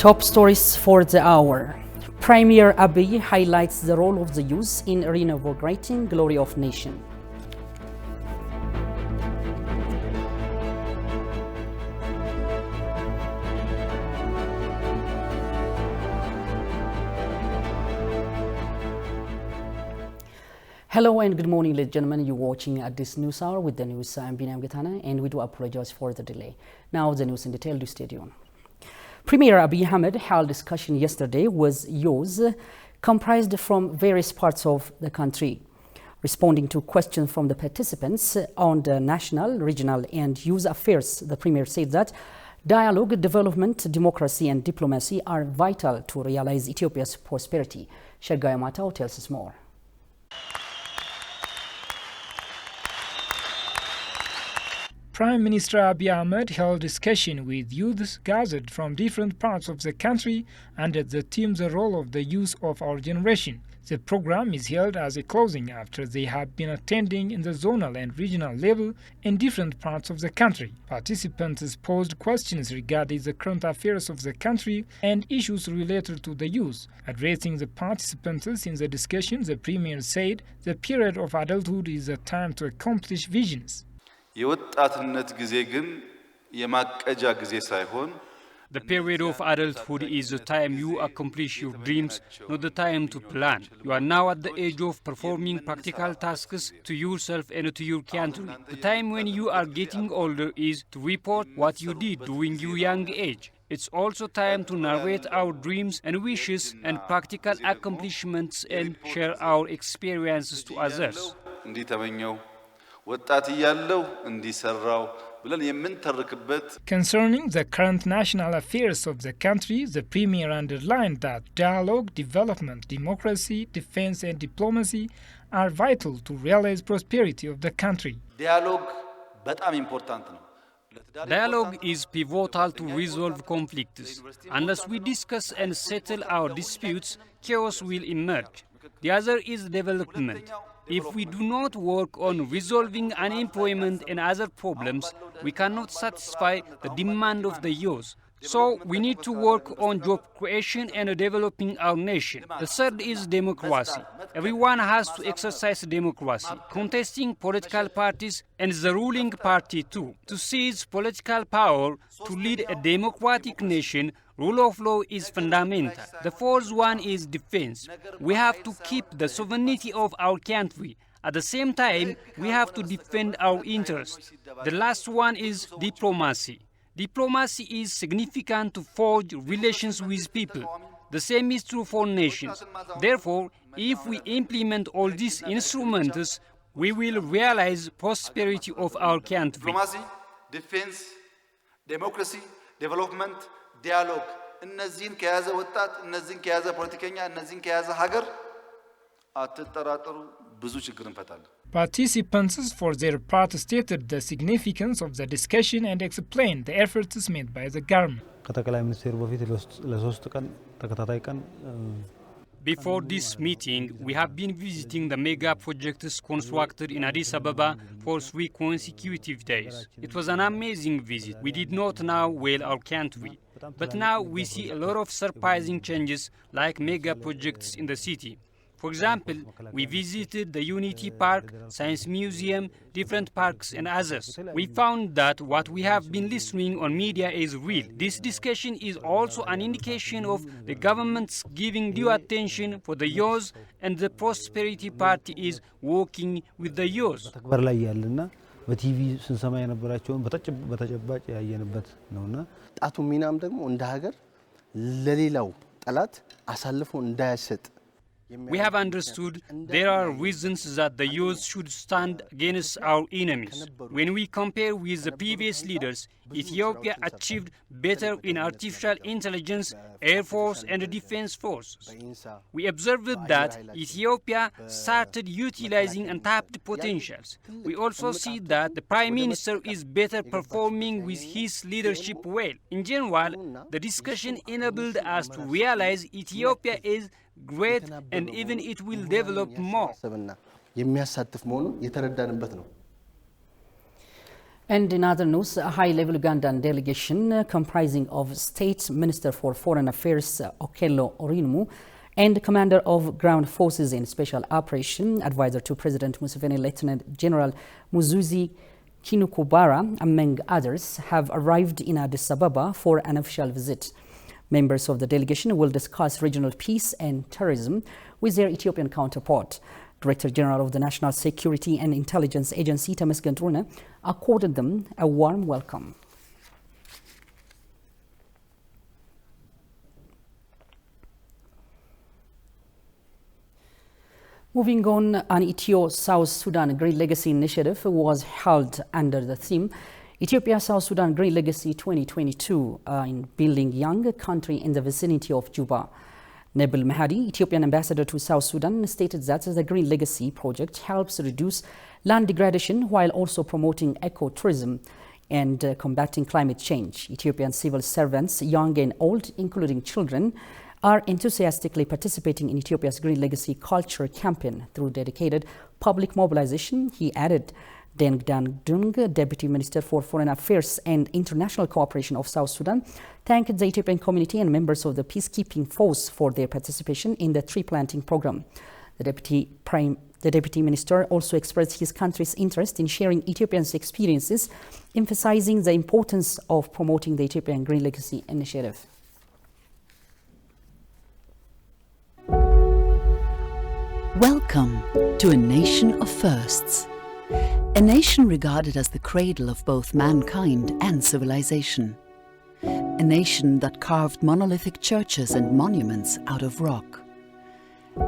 Top stories for the hour. Premier Abiy highlights the role of the youth in reinvigorating glory of nation. Hello and good morning, ladies and gentlemen. You're watching at this news hour with the news. I'm Binam Getana, and we do apologize for the delay. Now the news in detail. Do stay tuned. Premier Abiy Ahmed held discussion yesterday with youth comprised from various parts of the country. Responding to questions from the participants on the national, regional and youth affairs, the Premier said that dialogue, development, democracy and diplomacy are vital to realize Ethiopia's prosperity. Shagaya Matao tells us more. Prime Minister Abiy Ahmed held discussion with youths gathered from different parts of the country under the theme The Role of the Youth of Our Generation. The program is held as a closing after they have been attending in the zonal and regional level in different parts of the country. Participants posed questions regarding the current affairs of the country and issues related to the youth. Addressing the participants in the discussion, the Premier said the period of adulthood is a time to accomplish visions. The period of adulthood is the time you accomplish your dreams, not the time to plan. You are now at the age of performing practical tasks to yourself and to your country. The time when you are getting older is to report what you did during your young age. It's also time to narrate our dreams and wishes and practical accomplishments and share our experiences to others. Concerning the current national affairs of the country, the Premier underlined that dialogue, development, democracy, defense and diplomacy are vital to realize prosperity of the country. Dialogue is pivotal to resolve conflicts. Unless we discuss and settle our disputes, chaos will emerge. The other is development. If we do not work on resolving unemployment and other problems, we cannot satisfy the demand of the youth. So we need to work on job creation and developing our nation. The third is democracy. Everyone has to exercise democracy, contesting political parties and the ruling party too. To seize political power, to lead a democratic nation, rule of law is fundamental. The fourth one is defense. We have to keep the sovereignty of our country. At the same time, we have to defend our interests. The last one is diplomacy. Diplomacy is significant to forge relations with people. The same is true for nations. Therefore, if we implement all these instruments, we will realize prosperity of our country. Diplomacy, defense, democracy, development, dialogue. እነዚህን ከያዘ ወጣት እነዚህን ከያዘ ፖለቲከኛ እነዚህን ከያዘ ሀገር አትጠራጠሩ ብዙ ችግር እንፈታለን። Participants for their part stated the significance of the discussion and explained the efforts made by the government. Before this meeting, we have been visiting the mega projects constructed in Addis Ababa for 3 consecutive days. It was an amazing visit. We did not know well our country, but now we see a lot of surprising changes like mega projects in the city. For example, we visited the Unity Park, Science Museum, different parks and others. We found that what we have been listening on media is real. This discussion is also an indication of the government's giving due attention for the youth, and the Prosperity Party is working with the youth. በቲቪ ስንሰማ የነበራቸውን በተጨባጭ ያየንበት ነውና ጣቱ ሚናም ደግሞ እንደ ሀገር ለሌላው ጠላት አሳልፎ እንዳያሰጥ We have understood there are reasons that the youth should stand against our enemies. When we compare with the previous leaders, Ethiopia achieved better in artificial intelligence, air force and defense forces. We observed that Ethiopia started utilizing untapped potentials. We also see that the Prime Minister is better performing with his leadership well. In general, the discussion enabled us to realize Ethiopia is great and even it will develop more. And in other news, a high-level Ugandan delegation comprising of State Minister for Foreign Affairs Okello Oryemu and Commander of Ground Forces in Special Operation, Advisor to President Museveni, Lieutenant General Muzuzi Kinukubara, among others, have arrived in Addis Ababa for an official visit. Members of the delegation will discuss regional peace and terrorism with their Ethiopian counterpart. Director General of the National Security and Intelligence Agency, Temesgen Trune, accorded them a warm welcome. Moving on, an Ethio-South Sudan Green Legacy Initiative was held under the theme Ethiopia-South Sudan Green Legacy 2022 in building young country in the vicinity of Juba. Nabil Mahadi, Ethiopian ambassador to South Sudan, stated that the Green Legacy project helps reduce land degradation while also promoting ecotourism and combating climate change. Ethiopian civil servants, young and old, including children, are enthusiastically participating in Ethiopia's Green Legacy Culture campaign through dedicated public mobilization, he added. Deng Dung, Deputy Minister for Foreign Affairs and International Cooperation of South Sudan, thanked the Ethiopian community and members of the peacekeeping force for their participation in the tree planting program. The Deputy Minister also expressed his country's interest in sharing Ethiopians' experiences, emphasizing the importance of promoting the Ethiopian Green Legacy Initiative. Welcome to a nation of firsts. A nation regarded as the cradle of both mankind and civilization. A nation that carved monolithic churches and monuments out of rock.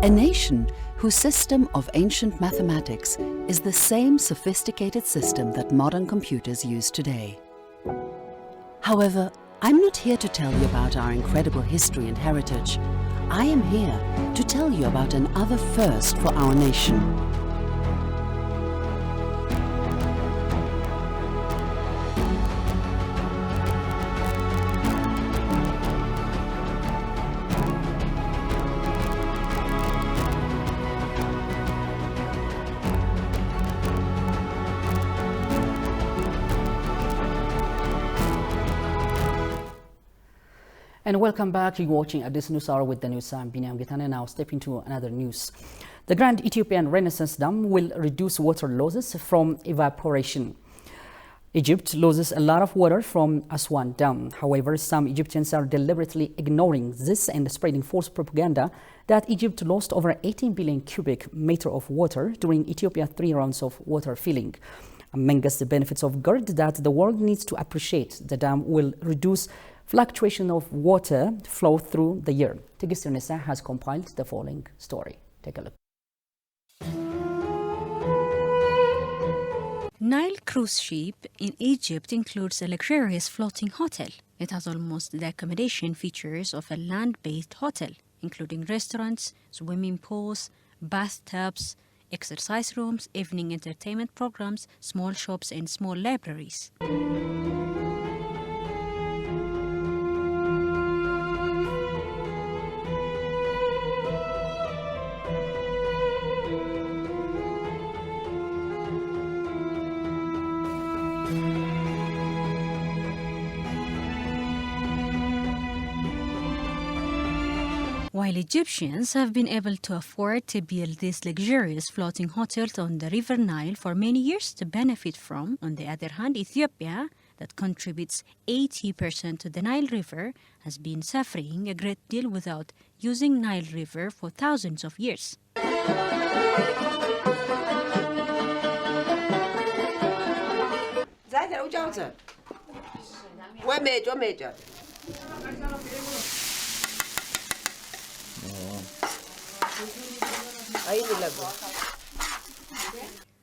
A nation whose system of ancient mathematics is the same sophisticated system that modern computers use today. However, I'm not here to tell you about our incredible history and heritage. I am here to tell you about another first for our nation. And welcome back. You're watching at this news hour with the news. I'm Binyam Getane. Now step into another news. The Grand Ethiopian Renaissance Dam will reduce water losses from evaporation. Egypt loses a lot of water from Aswan Dam. However, some Egyptians are deliberately ignoring this and spreading false propaganda that Egypt lost over 18 billion cubic meter of water during Ethiopia's 3 rounds of water filling. Among us, the benefits of GERD that the world needs to appreciate. The dam will reduce fluctuation of water flow through the year. Tigist Nessa has compiled the following story. Take a look. Nile cruise ship in Egypt includes a luxurious floating hotel. It has almost the accommodation features of a land-based hotel, including restaurants, swimming pools, bathtubs, exercise rooms, evening entertainment programs, small shops and small libraries. While Egyptians have been able to afford to build these luxurious floating hotels on the River Nile for many years to benefit from, on the other hand, Ethiopia, that contributes 80% to the Nile River, has been suffering a great deal without using Nile River for thousands of years.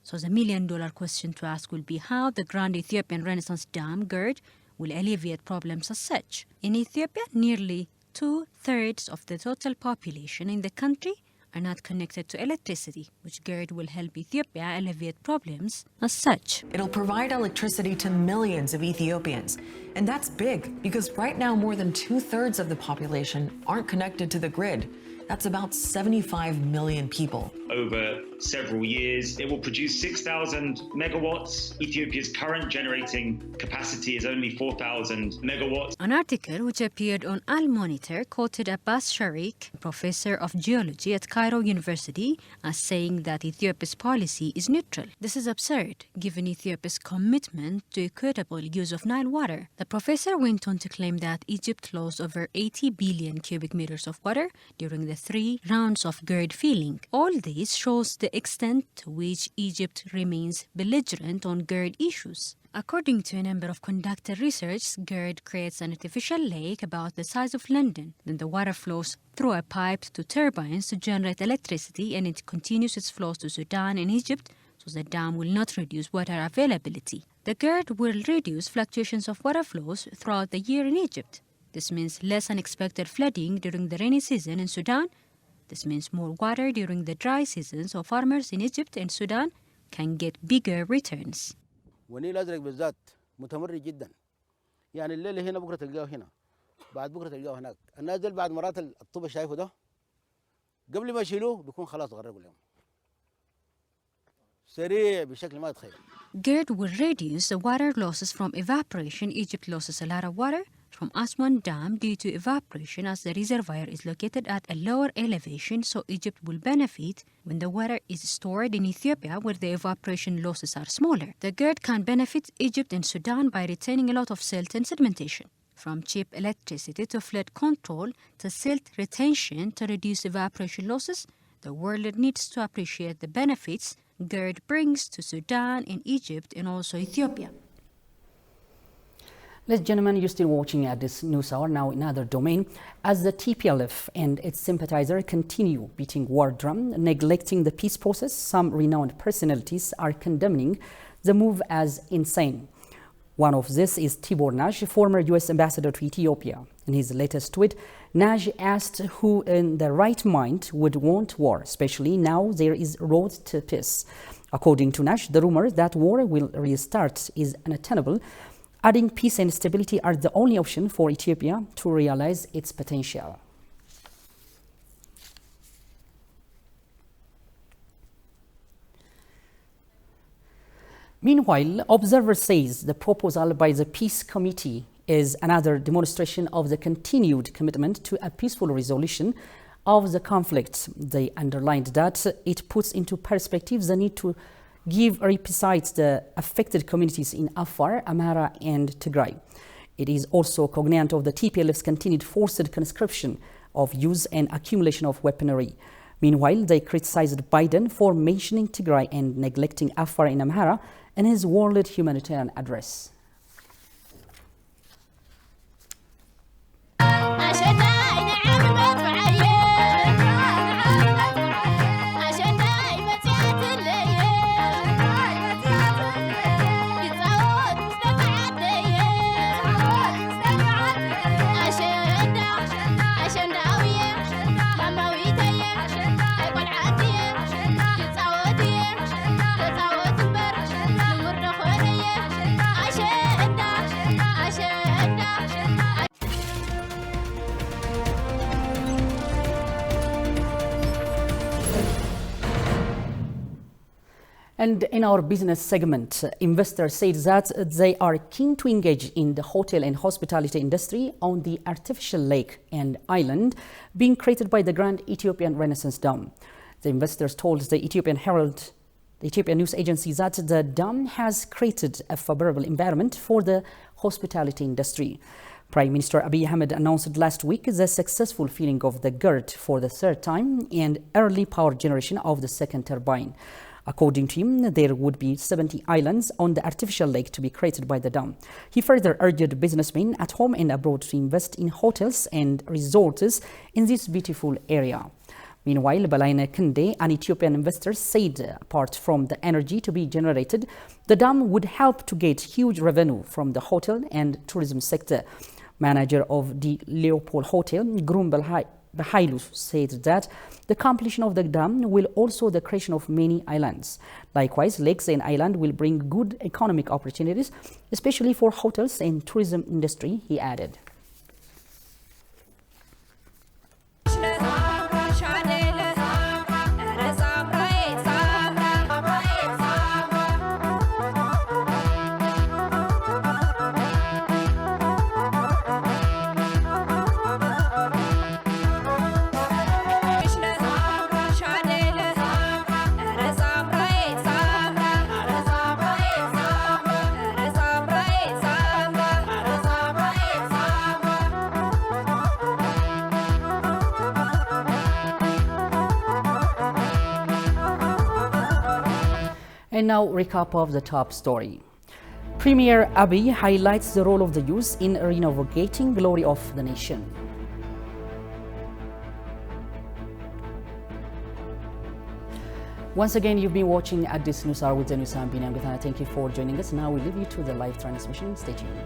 So the million-dollar question to ask will be how the Grand Ethiopian Renaissance Dam, GERD, will alleviate problems as such. In Ethiopia, nearly 2/3 of the total population in the country are not connected to electricity, which GERD will help Ethiopia alleviate problems as such. It'll provide electricity to millions of Ethiopians. And that's big, because right now more than 2/3 of the population aren't connected to the grid. That's about 75 million people. Over several years, it will produce 6,000 megawatts. Ethiopia's current generating capacity is only 4,000 megawatts. An article which appeared on Al Monitor quoted Abbas Sharik, professor of geology at Cairo University, as saying that Ethiopia's policy is neutral. This is absurd, given Ethiopia's commitment to equitable use of Nile water. The professor went on to claim that Egypt lost over 80 billion cubic meters of water during the 3 rounds of GERD filling. All this shows the extent to which Egypt remains belligerent on GERD issues. According to a number of conducted research, GERD creates an artificial lake about the size of London. Then the water flows through a pipe to turbines to generate electricity, and it continues its flows to Sudan and Egypt, so the dam will not reduce water availability. The GERD will reduce fluctuations of water flows throughout the year in Egypt. This means less unexpected flooding during the rainy season in Sudan. This means more water during the dry season, so farmers in Egypt and Sudan can get bigger returns. والنيل الازرق بالذات متمرد جدا. يعني الليله هنا بكره تلقاه هنا. بعد بكره تلقاه هناك. الناس دول بعد مرات الطوبه شايفه ده قبل ما يشيلوه بيكون خلاص غرقوا اليوم. سريع بشكل ما تتخيل. GERD will reduce the water losses from evaporation. Egypt loses a lot of water from Aswan Dam due to evaporation, as the reservoir is located at a lower elevation, so Egypt will benefit when the water is stored in Ethiopia, where the evaporation losses are smaller. The GERD can benefit Egypt and Sudan by retaining a lot of silt and sedimentation. From cheap electricity to flood control to silt retention to reduce evaporation losses, the world needs to appreciate the benefits GERD brings to Sudan and Egypt and also Ethiopia. Ladies and gentlemen, you're still watching at this news hour. Now in another domain, as the TPLF and its sympathizers continue beating war drum, neglecting the peace process, some renowned personalities are condemning the move as insane. One of this is Tibor Nagy, former U.S. ambassador to Ethiopia. In his latest tweet, Nagy asked who in their right mind would want war, especially now there is road to peace. According to Nagy, the rumor that war will restart is unattainable, adding peace and stability are the only option for Ethiopia to realize its potential. Meanwhile, observers say the proposal by the Peace Committee is another demonstration of the continued commitment to a peaceful resolution of the conflict. They underlined that it puts into perspective the need to give respite to the affected communities in Afar, Amhara and Tigray. It is also cognate of the TPLF's continued forced conscription of use and accumulation of weaponry. Meanwhile, they criticized Biden for mentioning Tigray and neglecting Afar and Amhara in his World Humanitarian Address. And in our business segment, investors said that they are keen to engage in the hotel and hospitality industry on the artificial lake and island being created by the Grand Ethiopian Renaissance Dam. The investors told the Ethiopian Herald, the Ethiopian news agency, that the dam has created a favorable environment for the hospitality industry. Prime Minister Abiy Ahmed announced last week the successful filling of the GERD for the third time and early power generation of the second turbine. According to him, there would be 70 islands on the artificial lake to be created by the dam. He further urged businessmen at home and abroad to invest in hotels and resorts in this beautiful area. Meanwhile, Balaine Kende, an Ethiopian investor, said apart from the energy to be generated, the dam would help to get huge revenue from the hotel and tourism sector. Manager of the Leopold Hotel, Grum Bahailu, said that the completion of the dam will also the creation of many islands. Likewise, lakes and island will bring good economic opportunities, especially for hotels and tourism industry, he added. And now, recap of the top story. Premier Abiy highlights the role of the youth in renovating glory of the nation. Once again, you've been watching Addis News Hour with the news. I'm Binam Gatana. Thank you for joining us. Now we leave you to the live transmission. Stay tuned.